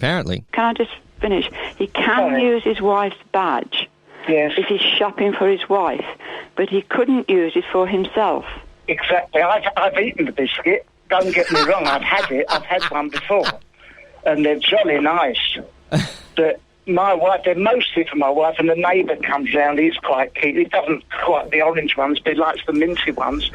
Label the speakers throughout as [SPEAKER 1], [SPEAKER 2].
[SPEAKER 1] apparently.
[SPEAKER 2] Can I just finish? He can use his wife's badge if he's shopping for his wife, but he couldn't use it for himself.
[SPEAKER 3] Exactly. I've eaten the biscuit. Don't get me wrong, I've had it. I've had one before. And they're jolly nice. But my wife, they're mostly for my wife, and the neighbour comes round, he's quite keen. He doesn't quite the orange ones, but he likes the minty ones.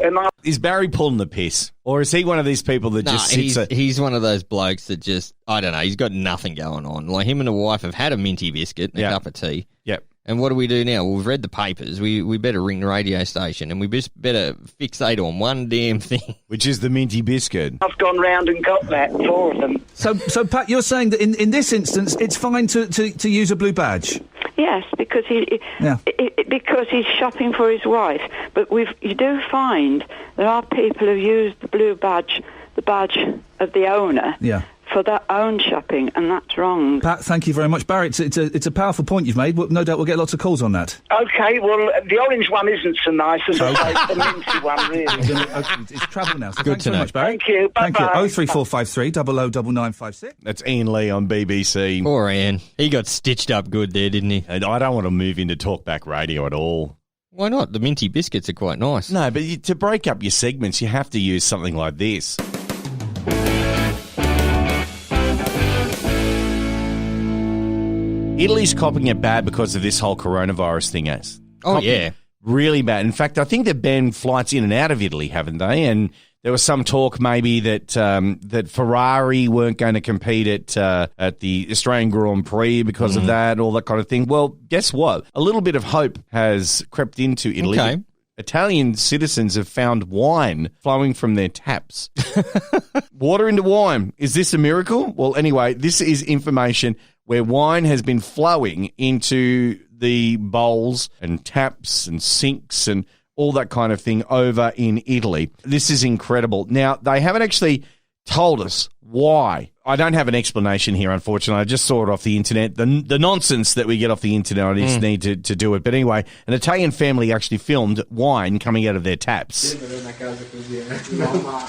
[SPEAKER 3] And
[SPEAKER 4] Is Barry pulling the piss? Or is he one of these people that just sits...
[SPEAKER 1] He's one of those blokes that just, I don't know, he's got nothing going on. Like, him and the wife have had a minty biscuit and a cup of tea.
[SPEAKER 4] Yep.
[SPEAKER 1] And what do we do now? Well, we've read the papers. We better ring the radio station and we just better fixate on one damn thing.
[SPEAKER 4] Which is the minty biscuit.
[SPEAKER 3] I've gone round and got that, 4 of them.
[SPEAKER 5] So Pat, you're saying that in this instance, it's fine to use a blue badge?
[SPEAKER 2] Yes, because because he's shopping for his wife. But you do find there are people who use the blue badge, the badge of the owner, for their own shopping, and that's wrong.
[SPEAKER 5] Pat, thank you very much. Barry, it's a powerful point you've made. No doubt we'll get lots of calls on that.
[SPEAKER 3] OK, well, the orange one isn't so nice as I say, the minty one, really.
[SPEAKER 5] It's travel now, so
[SPEAKER 1] Good
[SPEAKER 5] thanks
[SPEAKER 1] to
[SPEAKER 5] very
[SPEAKER 1] know.
[SPEAKER 5] much, Barry.
[SPEAKER 3] Thank you. Bye-bye.
[SPEAKER 5] Thank you. 03453 009956.
[SPEAKER 4] That's Ian Lee on BBC.
[SPEAKER 1] Poor Ian. He got stitched up good there, didn't he?
[SPEAKER 4] And I don't want to move into talkback radio at all.
[SPEAKER 1] Why not? The minty biscuits are quite nice.
[SPEAKER 4] No, but to break up your segments, you have to use something like this. Italy's copping it bad because of this whole coronavirus thing, as.
[SPEAKER 1] Oh, yeah.
[SPEAKER 4] Really bad. In fact, I think they've banned flights in and out of Italy, haven't they? And there was some talk maybe that that Ferrari weren't going to compete at the Australian Grand Prix because of that, all that kind of thing. Well, guess what? A little bit of hope has crept into Italy.
[SPEAKER 1] Okay.
[SPEAKER 4] Italian citizens have found wine flowing from their taps. Water into wine. Is this a miracle? Well, anyway, this is information where wine has been flowing into the bowls and taps and sinks and all that kind of thing over in Italy. This is incredible. Now, they haven't actually told us why. I don't have an explanation here, unfortunately. I just saw it off the internet. The nonsense that we get off the internet, I just need to do it. But anyway, an Italian family actually filmed wine coming out of their taps.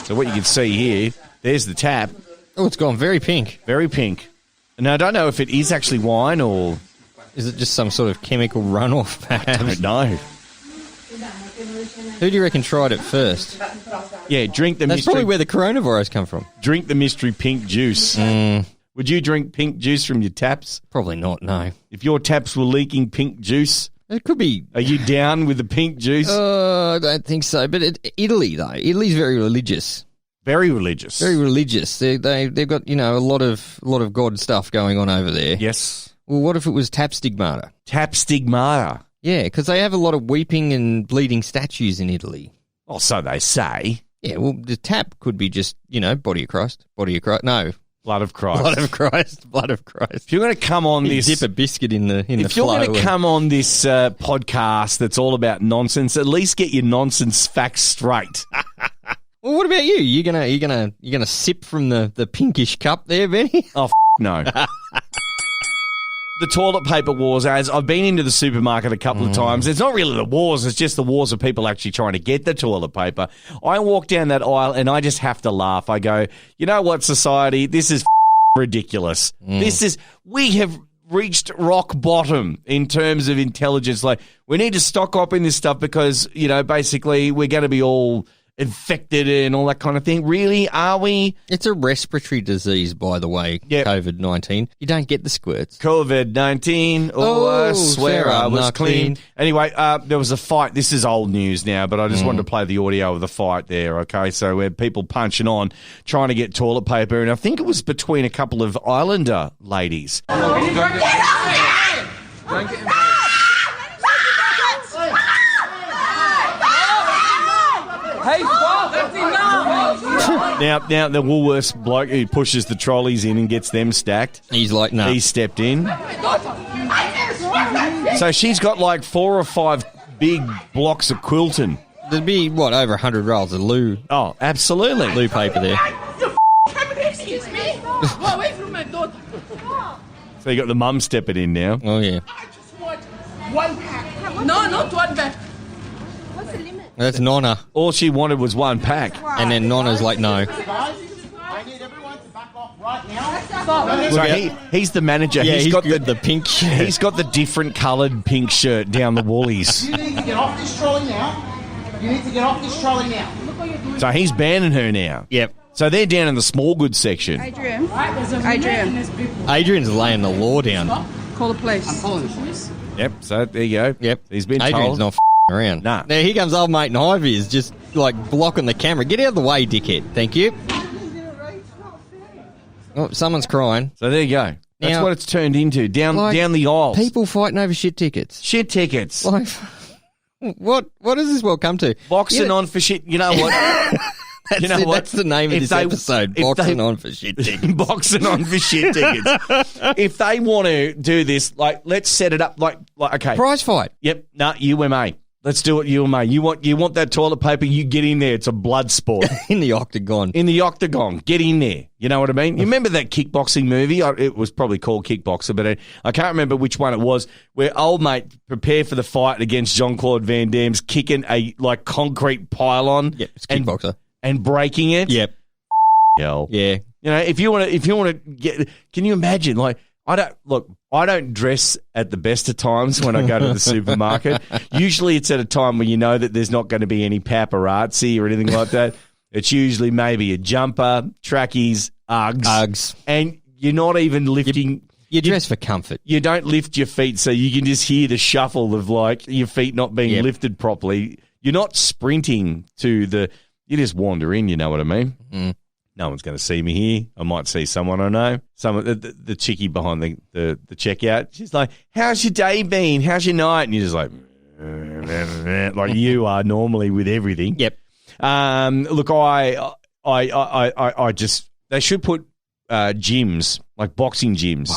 [SPEAKER 4] So what you can see here, there's the tap.
[SPEAKER 1] Oh, it's gone very pink.
[SPEAKER 4] Very pink. Now, I don't know if it is actually wine or...
[SPEAKER 1] Is it just some sort of chemical runoff, perhaps?
[SPEAKER 4] I don't know.
[SPEAKER 1] Who do you reckon tried it first?
[SPEAKER 4] Yeah, drink the
[SPEAKER 1] That's probably where the coronavirus come from.
[SPEAKER 4] Drink the mystery pink juice. Would you drink pink juice from your taps?
[SPEAKER 1] Probably not, no.
[SPEAKER 4] If your taps were leaking pink juice...
[SPEAKER 1] It could be...
[SPEAKER 4] Are you down with the pink juice?
[SPEAKER 1] I don't think so. But Italy, though. Italy's very religious.
[SPEAKER 4] Very religious.
[SPEAKER 1] Very religious. They've got, a lot of God stuff going on over there.
[SPEAKER 4] Yes.
[SPEAKER 1] Well, what if it was tap stigmata?
[SPEAKER 4] Tap stigmata?
[SPEAKER 1] Yeah, because they have a lot of weeping and bleeding statues in Italy.
[SPEAKER 4] Oh, so they say.
[SPEAKER 1] Yeah, well, the tap could be just, body of Christ. No.
[SPEAKER 4] Blood of Christ.
[SPEAKER 1] Blood of Christ. Blood of Christ.
[SPEAKER 4] If you're going to come on this...
[SPEAKER 1] Dip a biscuit in the
[SPEAKER 4] If you're going to come on this podcast that's all about nonsense, at least get your nonsense facts straight.
[SPEAKER 1] Well, what about you? You gonna sip from the pinkish cup there, Benny?
[SPEAKER 4] Oh, no. The toilet paper wars, as I've been into the supermarket a couple of times. It's not really the wars, it's just the wars of people actually trying to get the toilet paper. I walk down that aisle and I just have to laugh. I go, you know what, society? This is ridiculous. We have reached rock bottom in terms of intelligence. Like, we need to stock up in this stuff because, basically we're going to be all infected and all that kind of thing. Really? Are we?
[SPEAKER 1] It's a respiratory disease, by the way,
[SPEAKER 4] Yep.
[SPEAKER 1] COVID-19. You don't get the squirts.
[SPEAKER 4] COVID-19. I swear I was clean. Anyway, there was a fight. This is old news now, but I just wanted to play the audio of the fight there, okay? So we had people punching on, trying to get toilet paper, and I think it was between a couple of Islander ladies. Now the Woolworths bloke who pushes the trolleys in and gets them stacked.
[SPEAKER 1] He's like, no.
[SPEAKER 4] He stepped in. So she's got like 4 or 5 big blocks of quilting.
[SPEAKER 1] There'd be, over 100 rolls of loo.
[SPEAKER 4] Oh, absolutely.
[SPEAKER 1] Loo paper there.
[SPEAKER 6] Excuse me? Go away from my daughter.
[SPEAKER 4] So you got the mum stepping in now.
[SPEAKER 1] Oh, yeah.
[SPEAKER 6] I just want 1 pack. No, not 1 pack.
[SPEAKER 7] What's the limit?
[SPEAKER 1] That's Nonna.
[SPEAKER 4] All she wanted was 1 pack.
[SPEAKER 1] And then Nonna's like, no.
[SPEAKER 8] I need everyone to back off
[SPEAKER 6] Right now. Stop.
[SPEAKER 4] So he's the manager.
[SPEAKER 1] Yeah,
[SPEAKER 4] he's got
[SPEAKER 1] the pink shirt.
[SPEAKER 4] He's got the different coloured pink shirt down the Woolies.
[SPEAKER 6] You need to get off this trolley now.
[SPEAKER 4] So he's banning her now.
[SPEAKER 1] Yep.
[SPEAKER 4] So they're down in the small goods section.
[SPEAKER 7] Adrian.
[SPEAKER 1] Adrian's laying the law down.
[SPEAKER 7] Call the police.
[SPEAKER 6] I'm calling the police.
[SPEAKER 4] Yep. So there you go.
[SPEAKER 1] Yep.
[SPEAKER 4] He's been
[SPEAKER 1] Adrian's
[SPEAKER 4] told.
[SPEAKER 1] not around.
[SPEAKER 4] Nah.
[SPEAKER 1] Now here comes old mate Ivy is just like blocking the camera. Get out of the way, dickhead. Thank you. Oh, someone's crying.
[SPEAKER 4] So there you go. That's
[SPEAKER 1] Now,
[SPEAKER 4] what it's turned into. Down the aisles.
[SPEAKER 1] People fighting over shit tickets.
[SPEAKER 4] Shit tickets.
[SPEAKER 1] Like, what does this world come to?
[SPEAKER 4] Boxing on for shit. You know what?
[SPEAKER 1] That's the name of this episode. Boxing on for shit tickets.
[SPEAKER 4] Boxing on for shit tickets. If they want to do this, like, let's set it up like okay.
[SPEAKER 1] Prize fight.
[SPEAKER 4] Yep. Nah, UMA. Let's do it, UMA. You want that toilet paper? You get in there. It's a blood sport.
[SPEAKER 1] In the octagon.
[SPEAKER 4] In the octagon. Get in there. You know what I mean? You remember that kickboxing movie? It was probably called Kickboxer, but I can't remember which one it was, where old mate prepared for the fight against Jean-Claude Van Damme's kicking a concrete pylon.
[SPEAKER 1] Yep, it's Kickboxer.
[SPEAKER 4] And breaking it.
[SPEAKER 1] Yep.
[SPEAKER 4] Hell.
[SPEAKER 1] Yeah.
[SPEAKER 4] You know, if you want to get, can you imagine? Like, I don't dress at the best of times when I go to the supermarket. Usually it's at a time when you know that there's not going to be any paparazzi or anything like that. It's usually maybe a jumper, trackies, Uggs. And you're not even lifting.
[SPEAKER 1] You dress for comfort.
[SPEAKER 4] You don't lift your feet so you can just hear the shuffle of like your feet not being lifted properly. You're not sprinting you just wander in, you know what I mean?
[SPEAKER 1] Mm.
[SPEAKER 4] No one's going to see me here. I might see someone I know. Someone, the chickie behind the checkout. She's like, "How's your day been? How's your night?" And you're just like you are normally with everything.
[SPEAKER 1] Yep.
[SPEAKER 4] Look, I just they should put gyms, like boxing gyms,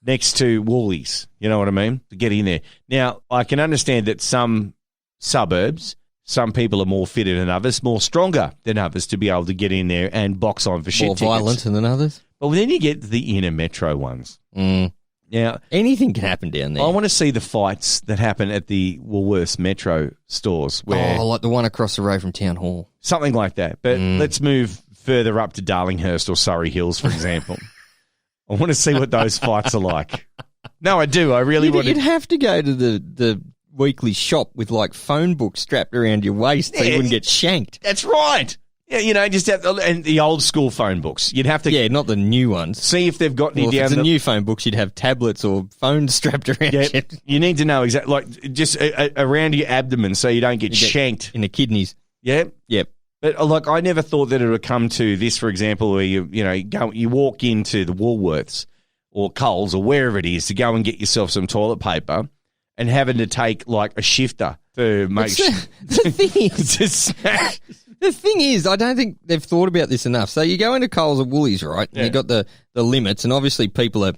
[SPEAKER 4] next to Woolies. You know what I mean? To get in there. Now, I can understand that some suburbs. Some people are more fitted than others, more stronger than others to be able to get in there and box on for shit
[SPEAKER 1] More
[SPEAKER 4] tickets.
[SPEAKER 1] violent than others.
[SPEAKER 4] But then you get the inner metro ones.
[SPEAKER 1] Mm.
[SPEAKER 4] Now,
[SPEAKER 1] anything can happen down there.
[SPEAKER 4] I want to see the fights that happen at the Woolworths Metro stores.
[SPEAKER 1] Like the one across the road from Town Hall.
[SPEAKER 4] Something like that. But let's move further up to Darlinghurst or Surrey Hills, for example. I want to see what those fights are like. No, I do. I really want to.
[SPEAKER 1] You'd have to go to the weekly shop with like phone books strapped around your waist so you wouldn't get shanked.
[SPEAKER 4] That's right. Yeah, just have and the old school phone books. You'd have to
[SPEAKER 1] not the new ones.
[SPEAKER 4] See if they've got any
[SPEAKER 1] if
[SPEAKER 4] down
[SPEAKER 1] it's the new phone books, you'd have tablets or phones strapped around you.
[SPEAKER 4] You need to know exactly, like just around your abdomen so you don't get shanked
[SPEAKER 1] in the kidneys.
[SPEAKER 4] Yep. But like, I never thought that it would come to this, for example, where you walk into the Woolworths or Coles or wherever it is to go and get yourself some toilet paper. And having to take like a shifter to make sure.
[SPEAKER 1] The thing is, I don't think they've thought about this enough. So you go into Coles or Woolies, right? And you've got the limits, and obviously people are,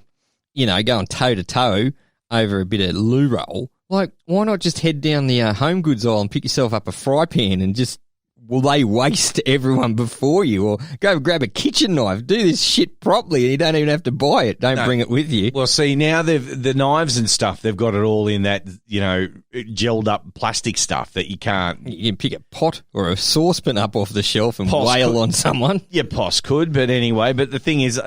[SPEAKER 1] going toe to toe over a bit of loo roll. Like, why not just head down the home goods aisle and pick yourself up a fry pan and just. Will they waste everyone before you? Or go grab a kitchen knife, do this shit properly, and you don't even have to buy it. Don't bring it with you.
[SPEAKER 4] Well, see, now the knives and stuff, they've got it all in that, gelled up plastic stuff that you can't.
[SPEAKER 1] You can pick a pot or a saucepan up off the shelf and wail on someone.
[SPEAKER 4] Yeah, Poss could, but anyway. But the thing is,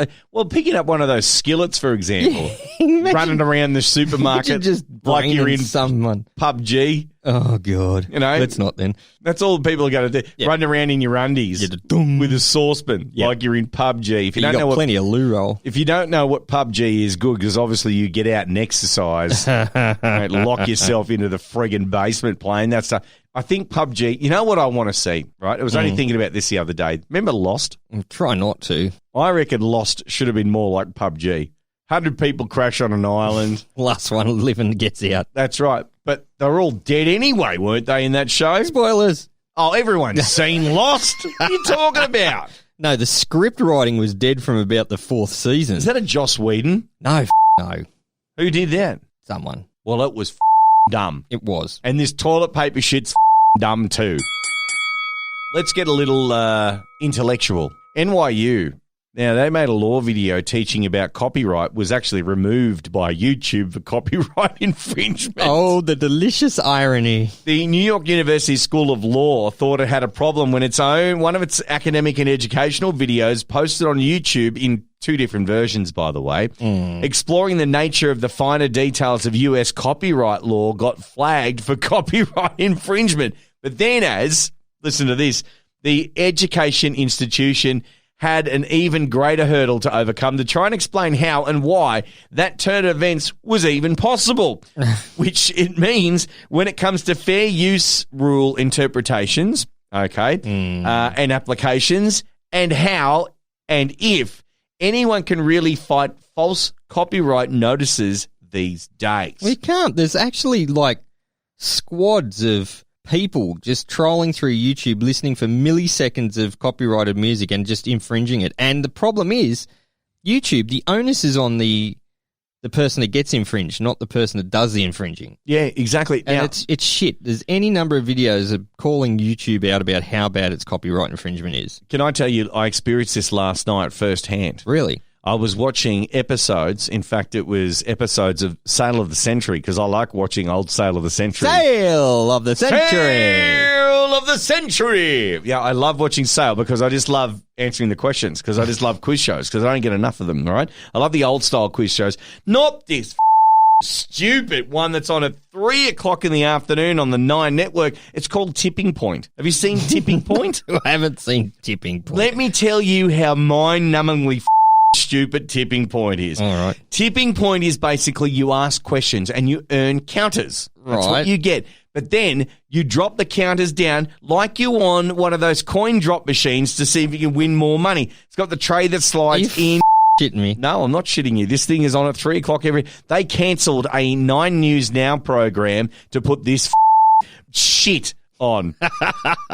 [SPEAKER 4] picking up one of those skillets, for example, running around the supermarket
[SPEAKER 1] just
[SPEAKER 4] like you're in
[SPEAKER 1] someone.
[SPEAKER 4] PUBG.
[SPEAKER 1] Oh, God.
[SPEAKER 4] Let's
[SPEAKER 1] not then.
[SPEAKER 4] That's all people are going to do. Yep. Running around in your undies with a saucepan like you're in PUBG. If you don't know
[SPEAKER 1] plenty of loo roll.
[SPEAKER 4] If you don't know what PUBG is, good, because obviously you get out and exercise. Lock yourself into the friggin' basement playing that stuff. I think PUBG, you know what I want to see, right? I was only thinking about this the other day. Remember Lost?
[SPEAKER 1] Try not to.
[SPEAKER 4] I reckon Lost should have been more like PUBG. 100 people crash on an island.
[SPEAKER 1] Last one living gets out.
[SPEAKER 4] That's right. But they're all dead anyway, weren't they, in that show?
[SPEAKER 1] Spoilers.
[SPEAKER 4] Oh, everyone's seen Lost. What are you talking about?
[SPEAKER 1] No, the script writing was dead from about the 4th season.
[SPEAKER 4] Is that a Joss Whedon?
[SPEAKER 1] No, no.
[SPEAKER 4] Who did that?
[SPEAKER 1] Someone.
[SPEAKER 4] Well, it was dumb.
[SPEAKER 1] It was.
[SPEAKER 4] And this toilet paper shit's dumb too. Let's get a little intellectual. NYU. Now, they made a law video teaching about copyright, was actually removed by YouTube for copyright infringement.
[SPEAKER 1] Oh, the delicious irony.
[SPEAKER 4] The New York University School of Law thought it had a problem when one of its academic and educational videos posted on YouTube in two different versions, by the way. Exploring the nature of the finer details of US copyright law got flagged for copyright infringement. But then listen to this, the education institution had an even greater hurdle to overcome to try and explain how and why that turn of events was even possible, which it means when it comes to fair use rule interpretations, and applications, and how and if anyone can really fight false copyright notices these days.
[SPEAKER 1] We can't. There's actually like squads of people just trolling through YouTube, listening for milliseconds of copyrighted music and just infringing it. And the problem is, YouTube, the onus is on the person that gets infringed, not the person that does the infringing.
[SPEAKER 4] Yeah, exactly.
[SPEAKER 1] And
[SPEAKER 4] now,
[SPEAKER 1] it's shit. There's any number of videos of calling YouTube out about how bad its copyright infringement is.
[SPEAKER 4] Can I tell you, I experienced this last night firsthand.
[SPEAKER 1] Really?
[SPEAKER 4] I was watching episodes. In fact, it was episodes of Sale of the Century because I like watching old Sale of the Century.
[SPEAKER 1] Sale of the Century!
[SPEAKER 4] Sale of the Century! Yeah, I love watching Sale because I just love answering the questions because I just love quiz shows because I don't get enough of them, all right? I love the old-style quiz shows. Not this stupid one that's on at 3 o'clock in the afternoon on the 9 network. It's called Tipping Point. Have you seen Tipping Point?
[SPEAKER 1] I haven't seen Tipping Point.
[SPEAKER 4] Let me tell you how mind-numbingly stupid Tipping Point is.
[SPEAKER 1] All right.
[SPEAKER 4] Tipping Point is basically you ask questions and you earn counters. That's what you get. But then you drop the counters down like you on one of those coin drop machines to see if you can win more money. It's got the tray that slides in.
[SPEAKER 1] Shitting me.
[SPEAKER 4] No, I'm not shitting you. This thing is on at 3 o'clock They cancelled a 9 News Now program to put this shit on.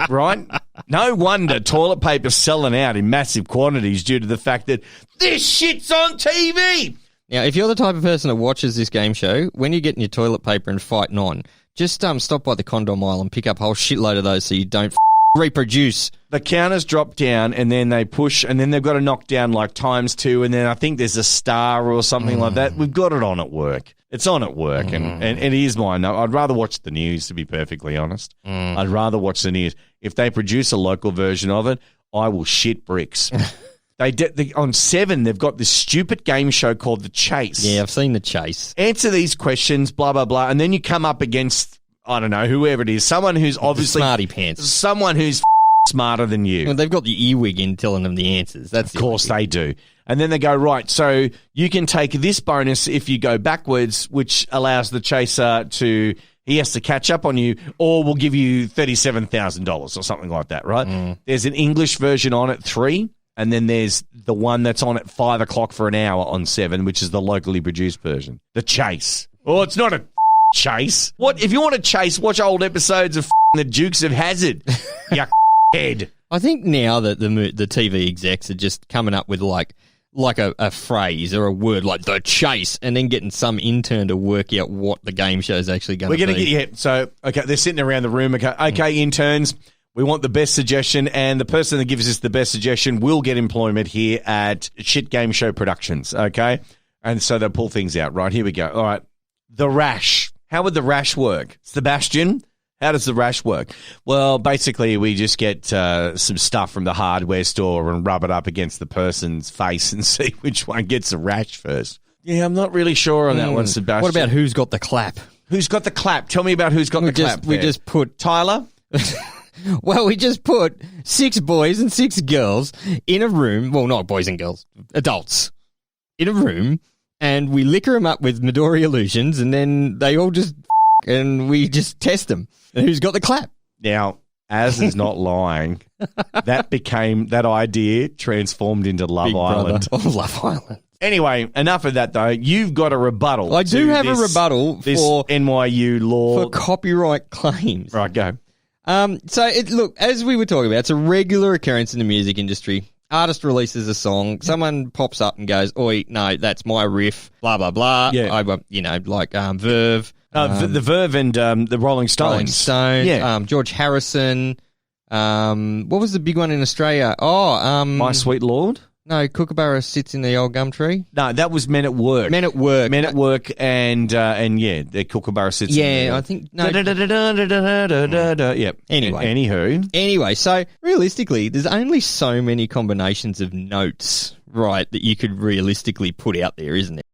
[SPEAKER 4] Right? No wonder toilet paper's selling out in massive quantities due to the fact that this shit's on TV.
[SPEAKER 1] Now, if you're the type of person that watches this game show, when you're getting your toilet paper and fighting on, just stop by the condom aisle and pick up a whole shitload of those so you don't reproduce.
[SPEAKER 4] The counters drop down and then they push and then they've got to knock down like ×2 and then I think there's a star or something like that. We've got it on at work. It's on at work and it is mine. I'd rather watch the news, to be perfectly honest. I'd rather watch the news. If they produce a local version of it, I will shit bricks. On 7, they've got this stupid game show called The Chase.
[SPEAKER 1] Yeah, I've seen The Chase.
[SPEAKER 4] Answer these questions, blah, blah, blah, and then you come up against, I don't know, whoever it is, someone who's obviously...
[SPEAKER 1] Smarty pants.
[SPEAKER 4] Someone who's smarter than you.
[SPEAKER 1] Well, they've got the earwig in telling them the answers. Of
[SPEAKER 4] course they do. And then they go, right, so you can take this bonus if you go backwards, which allows the chaser to... He has to catch up on you, or we'll give you $37,000 or something like that, right? There's an English version on at 3, and then there's the one that's on at 5 o'clock for an hour on 7, which is the locally produced version. The Chase. Oh, it's not a chase. What? If you want to chase, watch old episodes of The Dukes of Hazzard. You head.
[SPEAKER 1] I think now that the TV execs are just coming up with like a phrase or a word like The Chase and then getting some intern to work out what the game show is actually going to be.
[SPEAKER 4] We're going to get, so, okay, they're sitting around the room. Okay, interns, we want the best suggestion, and the person that gives us the best suggestion will get employment here at Shit Game Show Productions, okay? And so they'll pull things out. Right, here we go. All right, The Rash. How would The Rash work? Sebastian, how does The Rash work? Well, basically, we just get some stuff from the hardware store and rub it up against the person's face and see which one gets a rash first. Yeah, I'm not really sure on that one, Sebastian.
[SPEAKER 1] What about who's got the clap?
[SPEAKER 4] Who's got the clap? Tell me about who's got the clap.
[SPEAKER 1] We just put...
[SPEAKER 4] Tyler?
[SPEAKER 1] Well, we just put 6 boys and 6 girls in a room. Well, not boys and girls, adults in a room, and we liquor them up with Midori illusions, and then they all just and we just test them. And who's got the clap?
[SPEAKER 4] Now, Az is not lying. That idea transformed into Love Island.
[SPEAKER 1] Oh, Love Island.
[SPEAKER 4] Anyway, enough of that, though. You've got a rebuttal.
[SPEAKER 1] I do have a rebuttal
[SPEAKER 4] for NYU law.
[SPEAKER 1] For copyright claims.
[SPEAKER 4] Right, go.
[SPEAKER 1] Look, as we were talking about, it's a regular occurrence in the music industry. Artist releases a song, someone pops up and goes, "Oi, no, that's my riff." Blah blah blah.
[SPEAKER 4] Yeah,
[SPEAKER 1] Verve,
[SPEAKER 4] the Verve and the Rolling Stones.
[SPEAKER 1] Yeah, George Harrison. What was the big one in Australia?
[SPEAKER 4] My Sweet Lord.
[SPEAKER 1] No, Kookaburra Sits in the Old Gum Tree.
[SPEAKER 4] No, that was Men at Work. Men at Work, and yeah, the Kookaburra Sits.
[SPEAKER 1] Yeah, I think no.
[SPEAKER 4] Yeah.
[SPEAKER 1] Anyway, so realistically, there's only so many combinations of notes, right, that you could realistically put out there, isn't it?